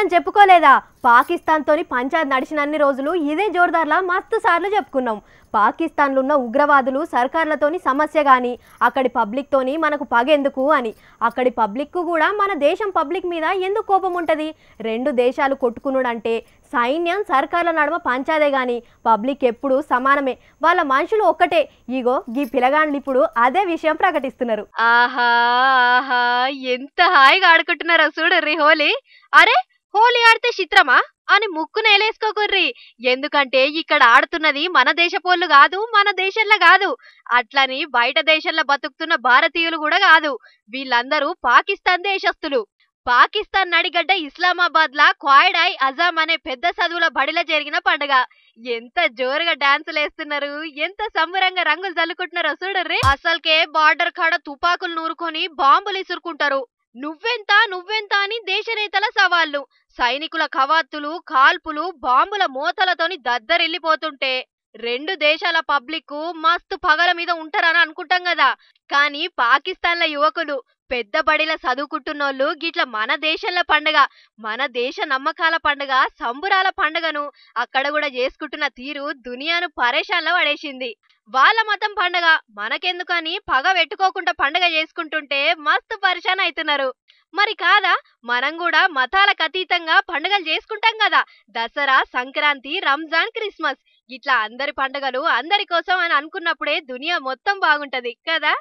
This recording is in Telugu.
మనం చెప్పుకోలేదా పాకిస్తాన్ తోని పంచాయత్ నడిచినన్ని రోజులు ఇదే జోర్దార్లా మస్తు సార్లు చెప్పుకున్నాం. పాకిస్తాన్లో ఉన్న ఉగ్రవాదులు సర్కార్లతోని సమస్య గాని అక్కడి పబ్లిక్ తోని మనకు పగెందుకు అని. అక్కడి పబ్లిక్ కూడా మన దేశం పబ్లిక్ మీద ఎందుకు కోపం ఉంటది? రెండు దేశాలు కొట్టుకునుడంటే సైన్యం సర్కార్ల నడుమ పంచాదే గాని పబ్లిక్ ఎప్పుడు సమానమే, వాళ్ళ మనుషులు ఒక్కటే. ఇగో గీ పిలగాండ్లు ఇప్పుడు అదే విషయం ప్రకటిస్తున్నారు. ఆహా ఆహా ఎంత హాయిగా ఆడుకుంటున్నారో చూడుర్రి హోలీ. అరే హోలీ ఆడితే చిత్రమా అని ముక్కున ఎలేసుకోకుర్రి. ఎందుకంటే ఇక్కడ ఆడుతున్నది మన దేశపోళ్ళు కాదు, మన దేశంలో కాదు, అట్లని బయట దేశంలో బతుకుతున్న భారతీయులు కూడా కాదు. వీళ్ళందరూ పాకిస్తాన్ దేశస్తులు. పాకిస్తాన్ నడిగడ్డ ఇస్లామాబాద్ లా క్వాయిడాయ్ అజాం అనే పెద్ద చదువుల బడిలో జరిగిన పండుగ. ఎంత జోరుగా డాన్సులు వేస్తున్నారు, ఎంత సంబరంగా రంగులు చల్లుకుంటున్నారో చూడర్రి. అసలుకే బార్డర్ కాడ తుపాకులు నూరుకొని బాంబులు ఇసురుకుంటారు. నువ్వెంత నువ్వెంత అని దేశ నేతల సవాళ్లు, సైనికుల కవాతులు, కాల్పులు, బాంబుల మోతలతోని దద్దరిల్లిపోతుంటే రెండు దేశాల పబ్లిక్ మస్తు పగల మీద ఉంటారని అనుకుంటాం కదా. కానీ పాకిస్తాన్ల యువకులు పెద్ద బడిల చదువుకుంటున్నోళ్ళు గిట్ల మన దేశంలో పండుగ, మన దేశ నమ్మకాల పండుగ, సంబురాల పండుగను అక్కడ కూడా చేసుకుంటున్న తీరు దునియాను పరేషాన్లో పడేసింది. వాళ్ళ మతం పండుగ మనకెందుకని పగ పెట్టుకోకుండా పండుగ చేసుకుంటుంటే మస్తు పరేషాన్ అవుతున్నారు. మరి కాదా, మనం కూడా మతాలకు అతీతంగా పండుగలు చేసుకుంటాం కదా. దసరా, సంక్రాంతి, రంజాన్, క్రిస్మస్ ఇట్లా అందరి పండుగలు అందరి కోసం అని అనుకున్నప్పుడే దునియా మొత్తం బాగుంటది కదా.